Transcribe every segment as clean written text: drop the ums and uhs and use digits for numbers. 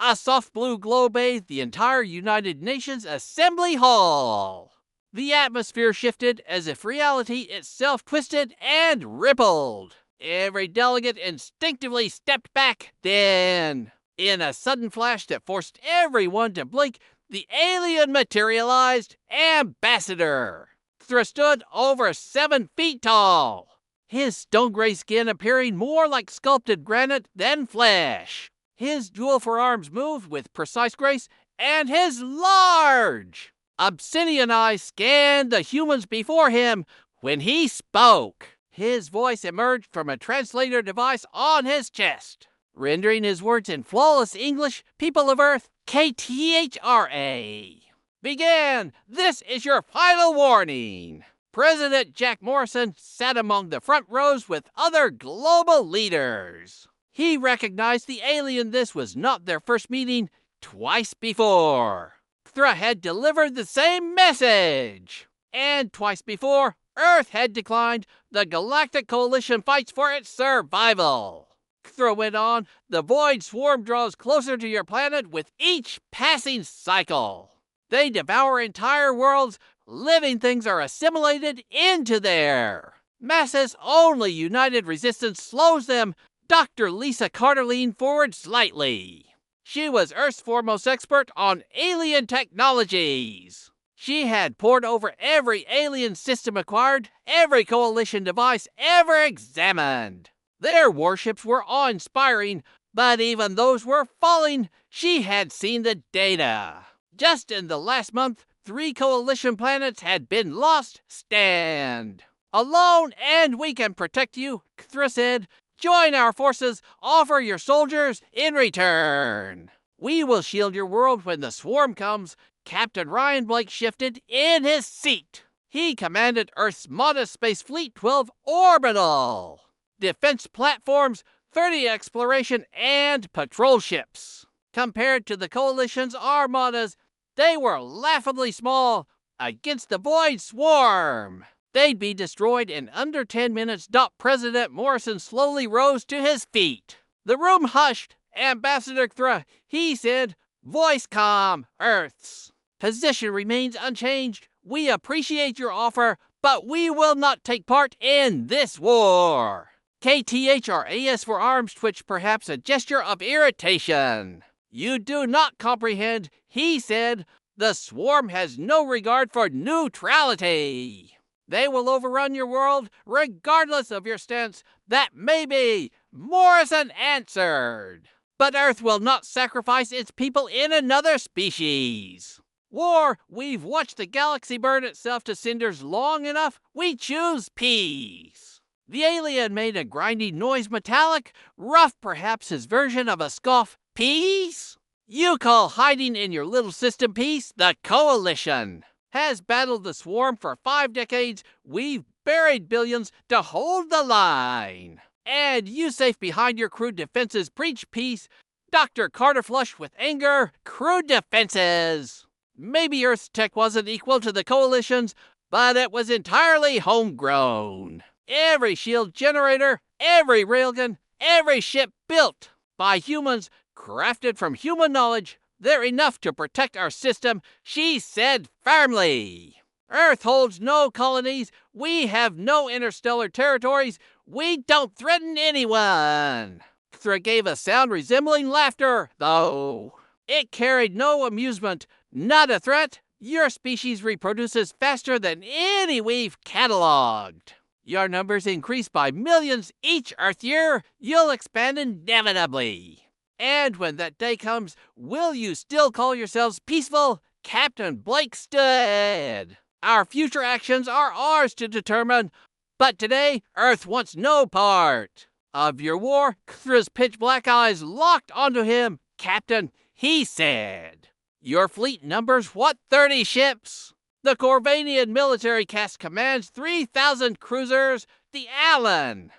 A soft blue glow bathed the entire United Nations Assembly Hall. The atmosphere shifted as if reality itself twisted and rippled. Every delegate instinctively stepped back. Then, in a sudden flash that forced everyone to blink, the alien materialized. Ambassador Thra stood over 7 feet tall, his stone gray skin appearing more like sculpted granite than flesh. His dual forearms moved with precise grace, and his large, obsidian eyes scanned the humans before him. When he spoke, his voice emerged from a translator device on his chest, rendering his words in flawless English. People of Earth, KTHRA. Begin! This is your final warning. President Jack Morrison sat among the front rows with other global leaders. He recognized the alien. This was not their first meeting. Twice before, Thra had delivered the same message. And twice before, Earth had declined. The Galactic Coalition fights for its survival. Thra went on, the Void Swarm draws closer to your planet with each passing cycle. They devour entire worlds. Living things are assimilated into their masses. Only united resistance slows them. Dr. Lisa Carter leaned forward slightly. She was Earth's foremost expert on alien technologies. She had pored over every alien system acquired, every coalition device ever examined. Their warships were awe-inspiring, but even those were falling. She had seen the data. Just in the last month, 3 coalition planets had been lost. Stand alone and we can protect you, Thra said. Join our forces. Offer your soldiers in return. We will shield your world when the swarm comes. Captain Ryan Blake shifted in his seat. He commanded Earth's modest space fleet, 12 orbital defense platforms, 30 exploration and patrol ships. Compared to the coalition's armadas, they were laughably small against the Void Swarm. They'd be destroyed in under 10 minutes. President Morrison slowly rose to his feet. The room hushed. Ambassador Thra, he said, voice calm, Earth's position remains unchanged. We appreciate your offer, but we will not take part in this war. KTHRAS for arms twitched, perhaps a gesture of irritation. You do not comprehend, he said. The swarm has no regard for neutrality. They will overrun your world regardless of your stance. That may be, Morrison answered. But Earth will not sacrifice its people in another species. War, we've watched the galaxy burn itself to cinders long enough. We choose peace. The alien made a grinding noise, metallic, rough, perhaps his version of a scoff. Peace? You call hiding in your little system peace? The Coalition has battled the swarm for 5 decades. We've buried billions to hold the line. And you safe behind your crude defenses preach peace. Dr. Carter flushed with anger. Crude defenses. Maybe Earth's tech wasn't equal to the Coalition's, but it was entirely homegrown. Every shield generator, every railgun, every ship built by humans, crafted from human knowledge. They're enough to protect our system, she said firmly. Earth holds no colonies. We have no interstellar territories. We don't threaten anyone. Thra gave a sound resembling laughter, though it carried no amusement. Not a threat. Your species reproduces faster than any we've cataloged. Your numbers increase by millions each Earth year. You'll expand inevitably. And when that day comes, will you still call yourselves peaceful? Captain Blake stood. Our future actions are ours to determine, but today, Earth wants no part of your war. Thra's pitch black eyes locked onto him. Captain, he said, your fleet numbers what, 30 ships? The Corvanian military caste commands 3,000 cruisers. The Allen.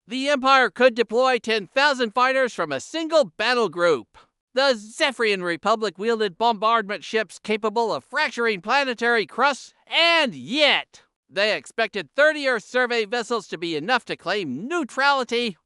The Empire could deploy 10,000 fighters from a single battle group. The Zephyrian Republic wielded bombardment ships capable of fracturing planetary crusts, and yet They expected 30 Earth survey vessels to be enough to claim neutrality.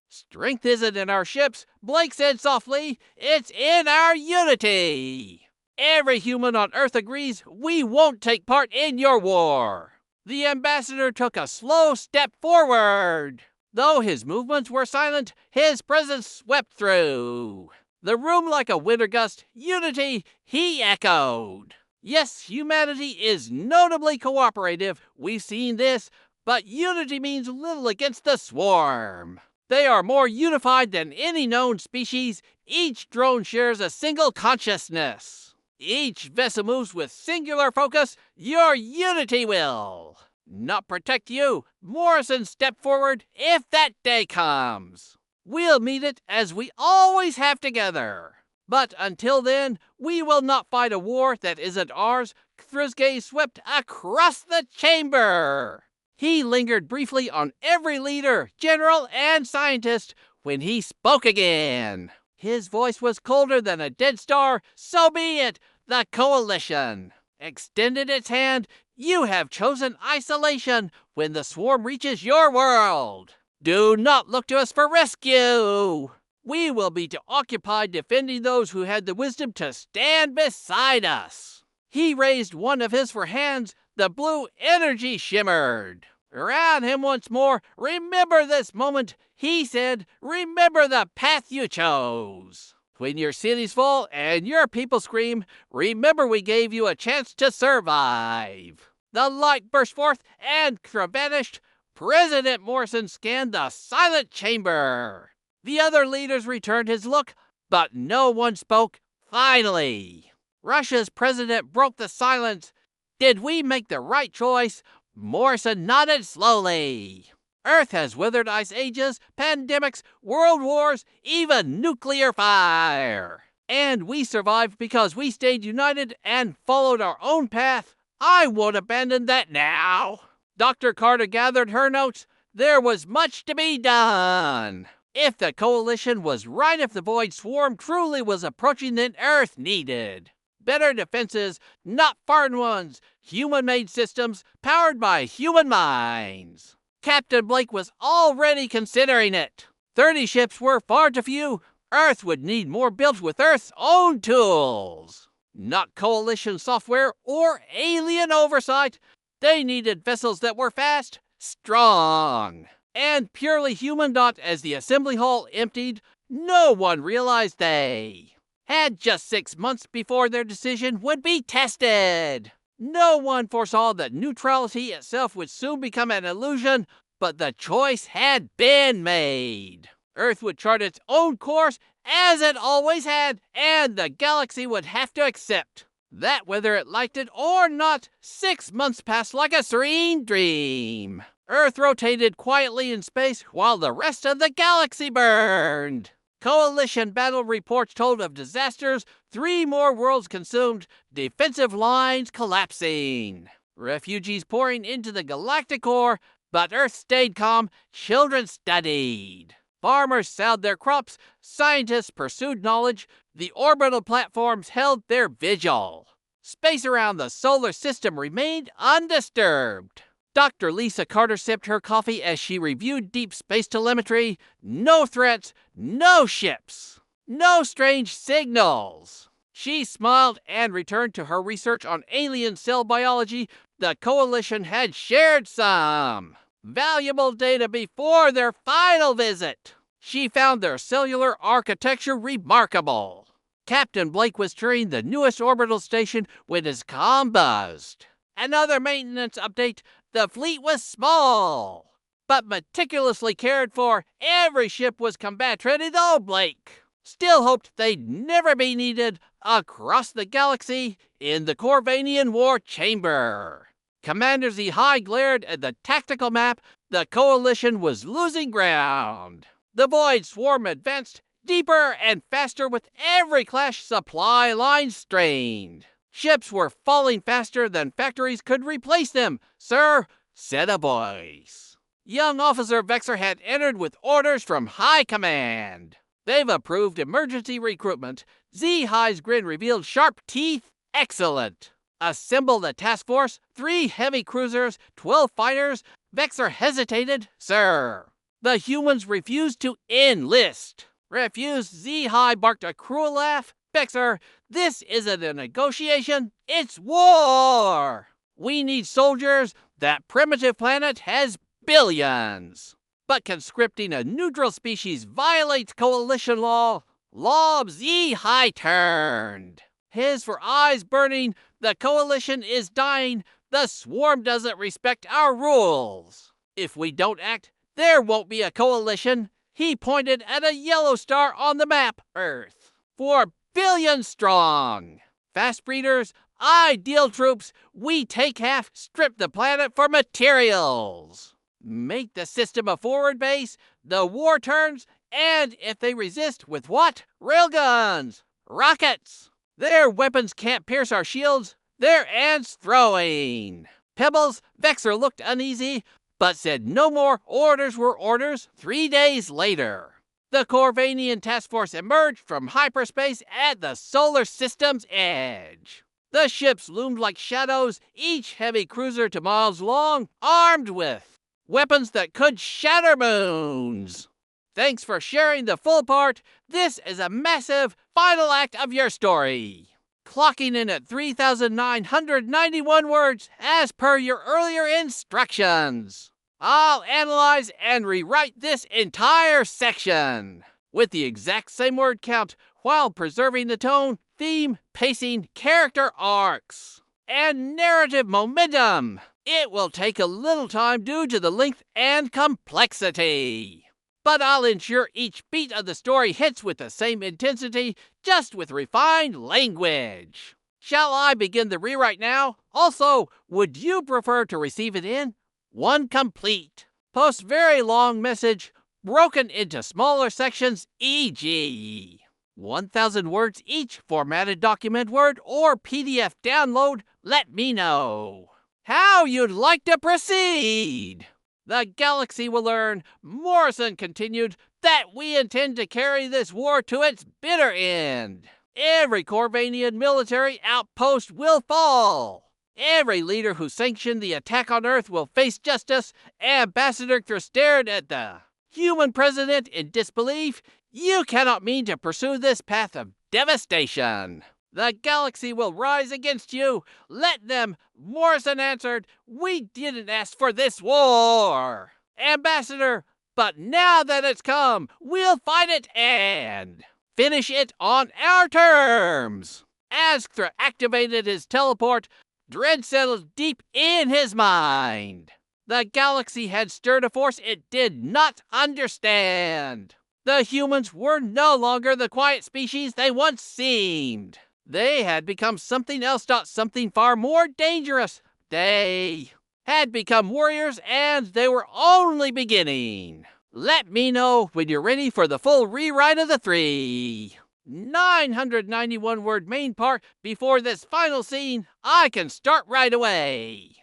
Strength isn't in our ships, Blake said softly. It's in our unity. Every human on Earth agrees we won't take part in your war. The ambassador took a slow step forward. Though his movements were silent, his presence swept through the room like a winter gust. Unity, he echoed. Yes, humanity is notably cooperative. We've seen this, but unity means little against the swarm. They are more unified than any known species. Each drone shares a single consciousness. Each vessel moves with singular focus. Your unity will not protect you. Morrison, step forward if that day comes. We'll meet it as we always have together. But until then, we will not fight a war that isn't ours. Thrisgay swept across the chamber. He lingered briefly on every leader, general, and scientist when he spoke again. His voice was colder than a dead star. So be it. The coalition extended its hand. You have chosen isolation when the swarm reaches your world. Do not look to us for rescue. We will be occupied defending those who had the wisdom to stand beside us. He raised one of his four hands. The blue energy shimmered around him once more. Remember this moment, he said. Remember the path you chose. When your cities fall and your people scream, remember we gave you a chance to survive. The light burst forth and vanished. President Morrison scanned the silent chamber. The other leaders returned his look, but no one spoke. Finally, Russia's president broke the silence. Did we make the right choice? Morrison nodded slowly. Earth has withered ice ages, pandemics, world wars, even nuclear fire. And we survived because we stayed united and followed our own path. I won't abandon that now. Dr. Carter gathered her notes. There was much to be done. If the coalition was right, if the void swarm truly was approaching, then Earth needed better defenses, not foreign ones, human-made systems powered by human minds. Captain Blake was already considering it. 30 ships were far too few. Earth would need more built with Earth's own tools. Not coalition software or alien oversight. They needed vessels that were fast, strong, and purely human. Not as the assembly hall emptied, no one realized they had just 6 months before their decision would be tested. No one foresaw that neutrality itself would soon become an illusion, but the choice had been made. Earth would chart its own course, as it always had, and the galaxy would have to accept that whether it liked it or not. 6 months passed like a serene dream. Earth rotated quietly in space while the rest of the galaxy burned. Coalition battle reports told of disasters, 3 more worlds consumed, defensive lines collapsing, refugees pouring into the galactic core, but Earth stayed calm. Children studied. Farmers sowed their crops. Scientists pursued knowledge. The orbital platforms held their vigil. Space around the solar system remained undisturbed. Dr. Lisa Carter sipped her coffee as she reviewed deep space telemetry. No threats, no ships, no strange signals. She smiled and returned to her research on alien cell biology. The coalition had shared some valuable data before their final visit. She found their cellular architecture remarkable. Captain Blake was touring the newest orbital station when his comm buzzed. Another maintenance update. The fleet was small, but meticulously cared for. Every ship was combat-ready, though Blake still hoped they'd never be needed across the galaxy in the Corvanian War Chamber. Commander Zihai glared at the tactical map. The coalition was losing ground. The void swarm advanced deeper and faster with every clash. Supply lines strained. Ships were falling faster than factories could replace them. Sir, said a voice. Young Officer Vexer had entered with orders from High Command. They've approved emergency recruitment. Zihai's grin revealed sharp teeth. Excellent. Assemble the task force, 3 heavy cruisers, 12 fighters. Vexor hesitated. Sir, the humans refused to enlist. Refused. Zehi barked a cruel laugh. Vexor, this isn't a negotiation, it's war! We need soldiers. That primitive planet has billions. But conscripting a neutral species violates coalition law. Lob Zehi turned. His for eyes burning. The coalition is dying. The swarm doesn't respect our rules. If we don't act, there won't be a coalition. He pointed at a yellow star on the map, Earth. 4 billion strong. Fast breeders, ideal troops, we take half, strip the planet for materials. Make the system a forward base, the war turns, and if they resist, with what? Railguns! Rockets! Their weapons can't pierce our shields, they're ants throwing. Pebbles, Vexor looked uneasy, but said no more. Orders were orders. 3 days later, the Corvanian task force emerged from hyperspace at the solar system's edge. The ships loomed like shadows, each heavy cruiser to miles long, armed with weapons that could shatter moons. Thanks for sharing the full part. This is a massive final act of your story. Clocking in at 3,991 words as per your earlier instructions. I'll analyze and rewrite this entire section with the exact same word count while preserving the tone, theme, pacing, character arcs, and narrative momentum. It will take a little time due to the length and complexity, but I'll ensure each beat of the story hits with the same intensity, just with refined language. Shall I begin the rewrite now? Also, would you prefer to receive it in one complete, post very long message broken into smaller sections, e.g. 1,000 words each, formatted document Word or PDF download? Let me know how you'd like to proceed. The galaxy will learn, Morrison continued, that we intend to carry this war to its bitter end. Every Corvanian military outpost will fall. Every leader who sanctioned the attack on Earth will face justice. Ambassador stared at the human president in disbelief. You cannot mean to pursue this path of devastation. The galaxy will rise against you. Let them, Morrison answered. We didn't ask for this war, Ambassador, but now that it's come, we'll fight it and finish it on our terms. Asthra activated his teleport. Dread settled deep in his mind. The galaxy had stirred a force it did not understand. The humans were no longer the quiet species they once seemed. They had become something else, something far more dangerous. They had become warriors, and they were only beginning. Let me know when you're ready for the full rewrite of the 991 word main part before this final scene. I can start right away.